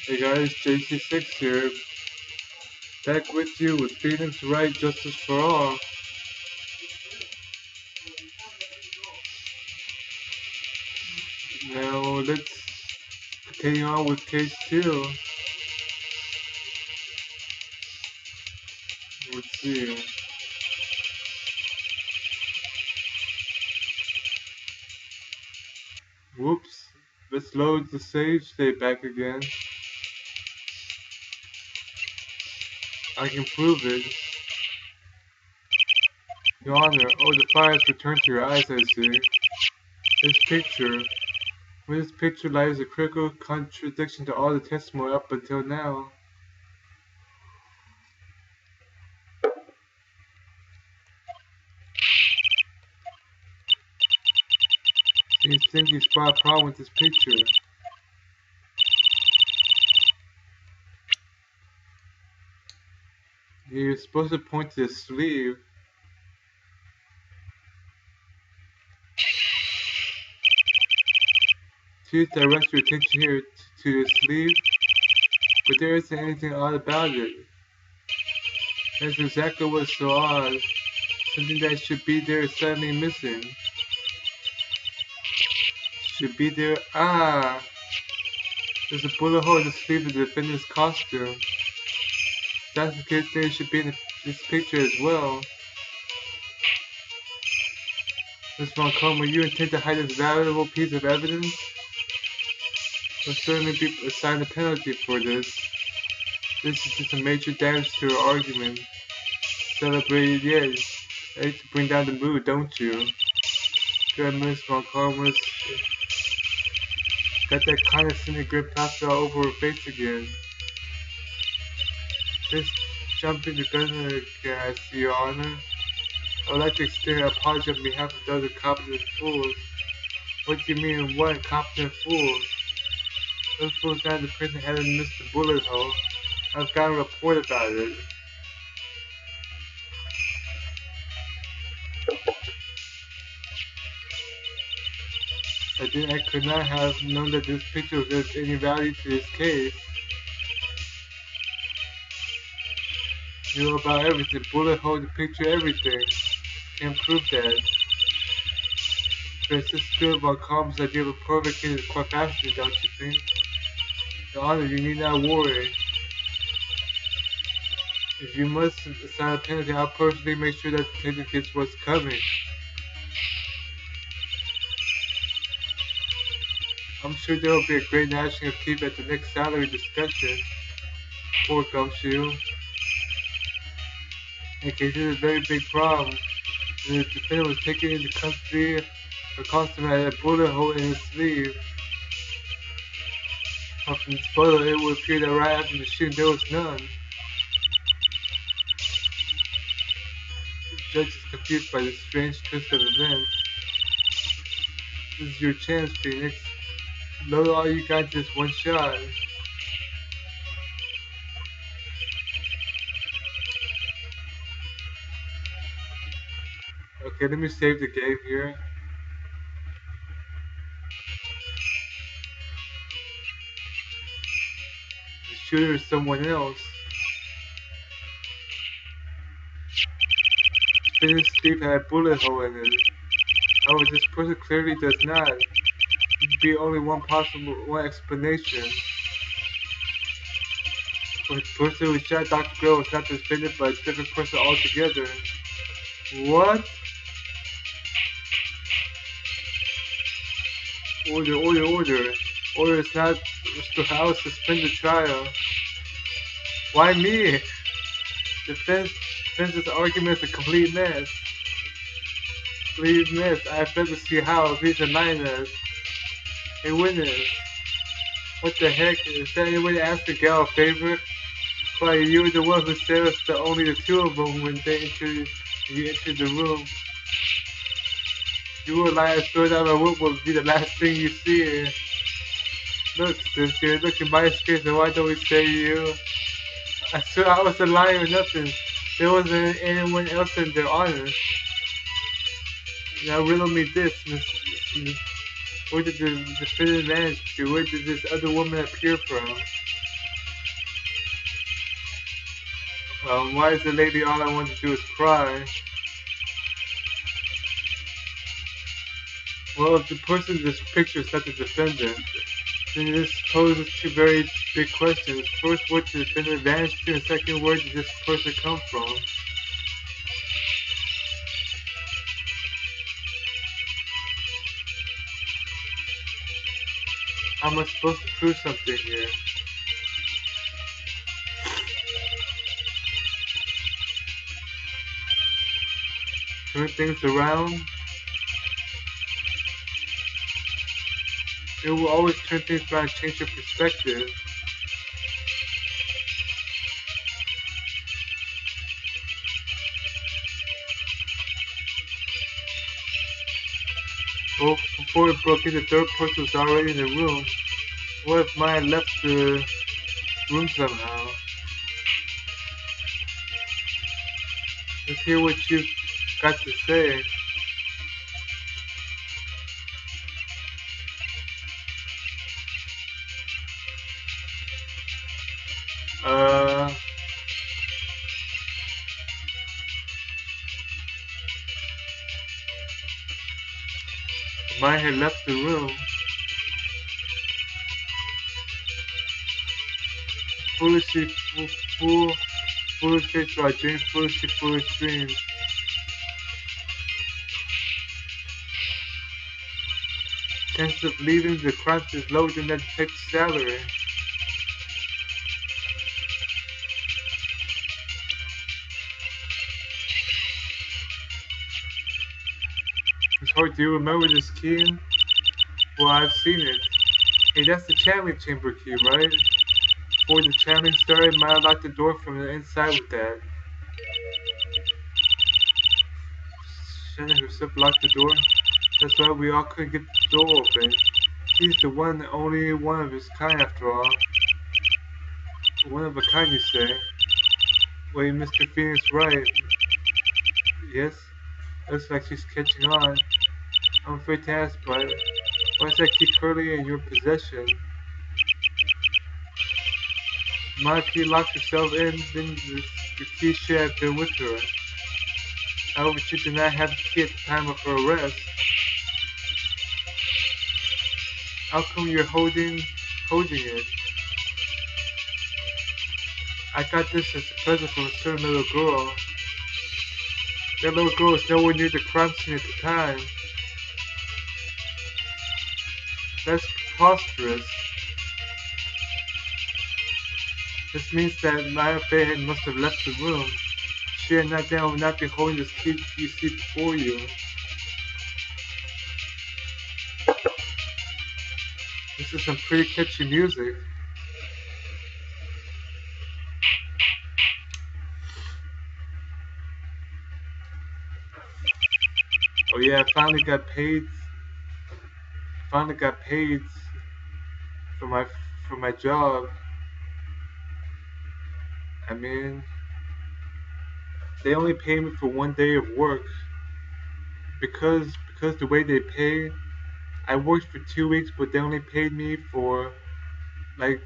Hey guys, JC6 here, back with you with Phoenix Wright, Justice for All. Now let's continue on with case 2. Let's see. Whoops. Let's load the save state back again. I can prove it. Your Honor, the fire has returned to your eyes, I see. With this picture lies a critical contradiction to all the testimony up until now. You think you spot a problem with this picture? You're supposed to point to the sleeve. Please direct your attention here to the sleeve, but there isn't anything odd about it. That's exactly what's so odd. Something that should be there is suddenly missing. Should be there. There's a bullet hole in the sleeve of the defendant's costume. That's the case, there should be in this picture as well. Ms. Montgomery, will you intend to hide this valuable piece of evidence? Will certainly be assigned a penalty for this. This is just a major damage to our argument. Celebrate, yes. I hate to bring down the mood, don't you? Good, Ms. Montgomery. Got that condescending grin plastered all over her face again. Just jumping the gun again, I see, Your Honor. I would like to extend an apology on behalf of the other incompetent fools. What do you mean, what incompetent fools? Those fools down in the prison hadn't missed the bullet hole. I've got a report about it. I could not have known that this picture was of any value to this case. You know about everything, bullet hole, the picture, everything. Can't prove that. But it's just good about Cobb's idea of a perfect case is quite fascinating, don't you think? Your Honor, you need not worry. If you must assign a penalty, I'll personally make sure that the detective gets what's coming. I'm sure there will be a great gnashing of teeth at the next salary discussion. Poor Gumshoe. In case this is a very big problem. The defendant was taken into custody. A customer had a bullet hole in his sleeve. From this photo, it would appear that right after the shooting, there was none. The judge is confused by this strange twist of events. This is your chance, Phoenix. Load all you got just one shot. Okay, let me save the game here. The shooter is someone else. This sleeve had a bullet hole in it. However, this person clearly does not. There'd be only one explanation. The person who shot Dr. Grill was not the defendant, but a different person altogether. What? Order. Order is not Mr. House suspend the trial. Why me? Defense's argument is a complete mess. I fail to see how. Please enlighten us. Hey, witness. What the heck? Is that any way to ask the gal a favor? Why, you were the one who said us that only the two of them when you entered the room. You would like to throw down a room will be the last thing you see. Look, sister, look in my face, and why don't we say you? I swear I was a liar or nothing. There wasn't anyone else in there, honest. Now riddle me this, Miss. Where did the defendant manage to? Where did this other woman appear from? Why is the lady all I want to do is cry? Well, if the person in this picture is not the defendant, then this poses two very big questions. First, what did the defendant vanish to? And second, where did this person come from? How am I supposed to prove something here? Turn things around? It will always turn things around and change your perspective. Well, before it broke in, the third person was already in the room. What if mine left the room somehow? Let's hear what you've got to say. Mine had left the room. Foolishly, foolish face while dreams, foolishly, foolish dreams. Chances of leaving the crime is lower than that detective's salary. It's hard. Do you remember this key? Well, I've seen it. Hey, that's the channeling chamber key, right? Before the channeling started, might have locked the door from the inside with that. Shannon herself locked the door. That's why we all couldn't get the door open. He's the one, the only one of his kind after all. One of a kind, you say? Wait, Mr. Phoenix Wright. Yes? Looks like she's catching on. I'm afraid to ask, but why is that key currently in your possession? My key locked herself in, then the key should have been with her. However, she did not have the key at the time of her arrest. How come you're holding it? I got this as a present from a certain little girl. That little girl was nowhere near the crime scene at the time. That's preposterous. This means that Maya Fay must have left the room. She and Nathaniel would not be holding this key you see before you. This is some pretty catchy music. Oh yeah, I finally got paid. For my job. I mean, they only pay me for 1 day of work because the way they pay, I worked for 2 weeks, but they only paid me for like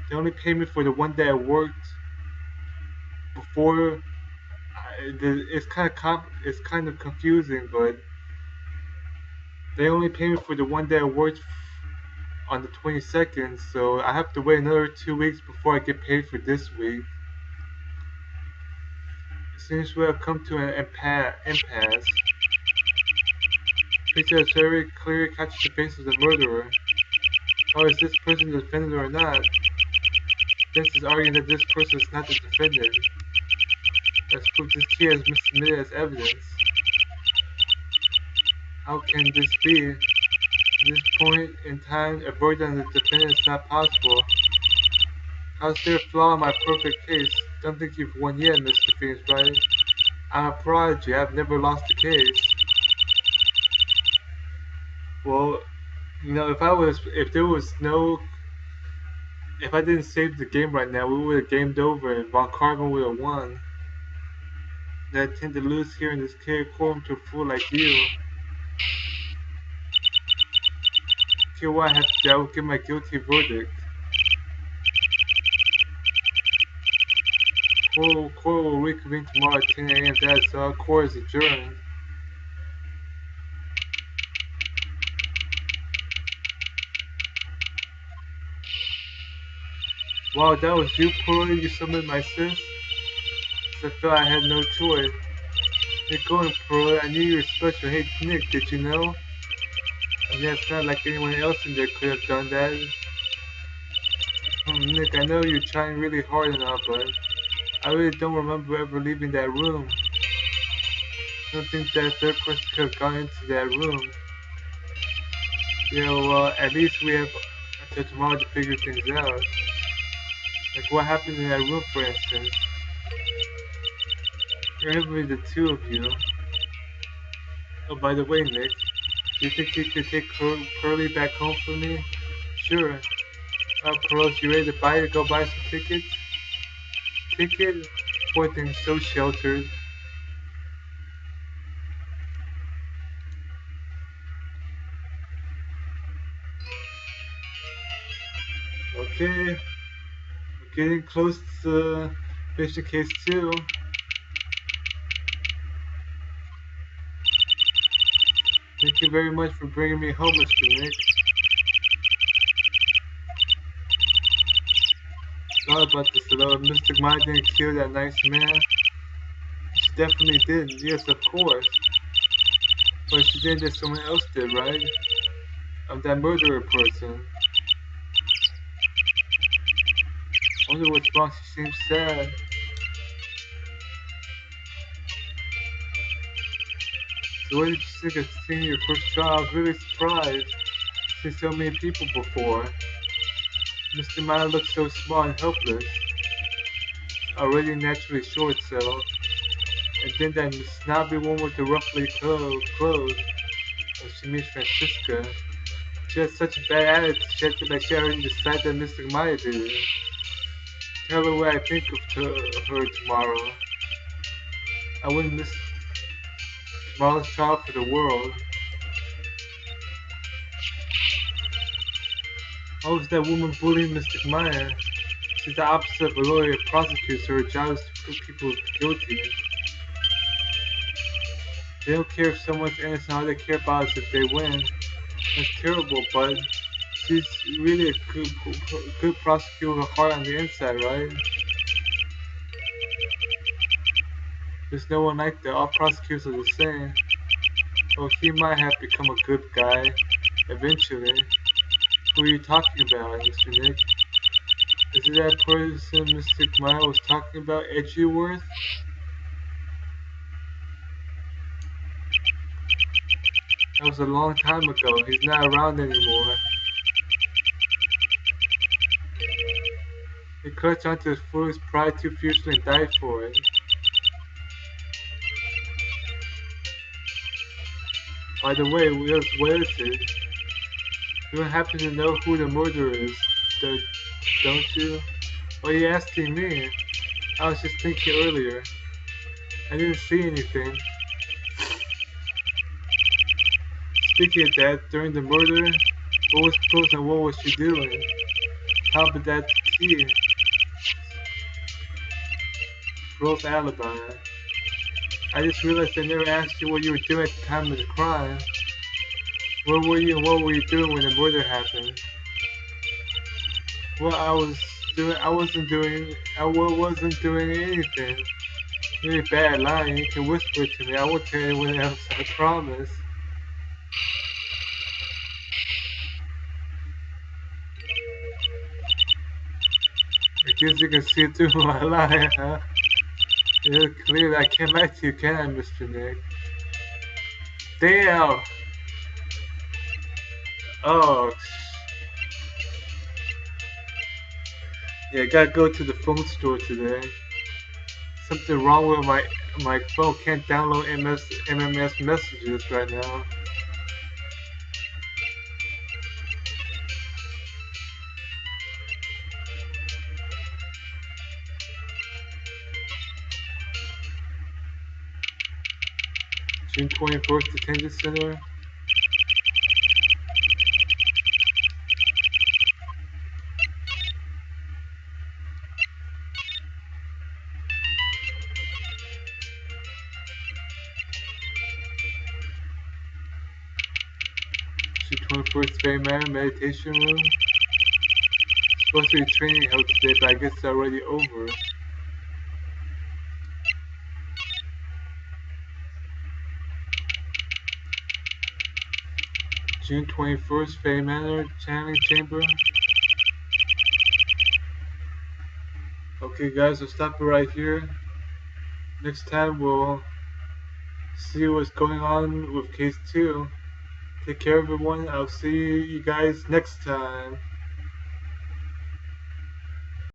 the 1 day I worked before. It's kind of confusing, but they only pay me for the 1 day I worked on the 22nd, so I have to wait another 2 weeks before I get paid for this week. It seems we have come to an impasse. Picture has very clearly captured the face of the murderer. Oh, is this person the defendant or not? This is arguing that this person is not the defendant. Let's prove this key has been submitted as evidence. How can this be? At this point in time, a verdict on the defendant is not possible. How's there a flaw in my perfect case? Don't think you've won yet, Mr. Phoenix Wright. I'm a prodigy. I've never lost a case. Well, you know, if I didn't save the game right now, we would have gamed over and Von Carmen would have won. And I tend to lose here in this courtroom to a fool like you. Okay, what I have to do, I will give my guilty verdict. Court will reconvene tomorrow at 10 a.m. That is all. Court is adjourned. Wow, that was you, Pearly? You summoned my sis? I felt I had no choice. Get going, Pearly. I knew you were special. Hey, Nick, did you know? I mean, it's not like anyone else in there could have done that. Nick, I know you're trying really hard and all, but I really don't remember ever leaving that room. I don't think that third person could have gone into that room. Yeah, well, at least we have until tomorrow to figure things out. Like what happened in that room, for instance. Remember the two of you. Oh, by the way, Nick, do you think you could take Pearly back home for me? Sure. Pearl, you ready to go buy some tickets? Ticket? Poor thing's so sheltered. Okay. We're getting close to finishing case 2. Thank you very much for bringing me home, Mr. Nick. Sorry about this, though. Mr. Maya didn't kill that nice man. She definitely did, yes, of course. But she did that someone else did, right? Of that murderer person. I wonder what's wrong, she seems sad. So what did you think of seeing your first trial? I was really surprised. Seen so many people before. Mr. Maya looked so small and helpless. Already naturally short, so. And then that snobby one with the roughly clothes. Oh, she means Francisca. She had such a bad attitude. She acted like she already decided that Mr. Maya did it. Tell her what I think of her tomorrow. I wouldn't miss tomorrow's trial for the world. How was that woman bullying Mr. Maya? She's the opposite of a lawyer and prosecutor. Her job is to prove people guilty. They don't care if someone's innocent. All they care about is if they win. That's terrible, but she's really a good prosecutor with a heart on the inside, right? There's no one like that. All prosecutors are the same. Well, he might have become a good guy eventually. Who are you talking about, Mr. Nick? Is it that person Mr. Maya was talking about, Edgeworth? That was a long time ago. He's not around anymore. He clutched onto his foolish pride too fiercely and died for it. By the way, where is it? You don't happen to know who the murderer is, don't you? Oh, you're asking me. I was just thinking earlier. I didn't see anything. Speaking of that, during the murder, what was Pose and what was she doing? How about that key? Girl's alibi. I just realized I never asked you what you were doing at the time of the crime. Where were you and what were you doing when the murder happened? What I wasn't doing anything. Really bad lying. You can whisper it to me. I won't tell anyone else, I promise. I guess you can see through my lie, huh? Yeah, clearly I can't lie to you, can I, Mr. Nick? Damn! Oh. Yeah, I gotta go to the phone store today. Something wrong with my phone. Can't download MMS messages right now. June 21st, Attendance Center. June 21st, Fame Manor Meditation Room. Supposed to be training held today, but I guess it's already over. June 21st, Fame Manor Channeling Chamber. Okay guys, we'll stop it right here. Next time we'll see what's going on with case 2. Take care everyone, I'll see you guys next time.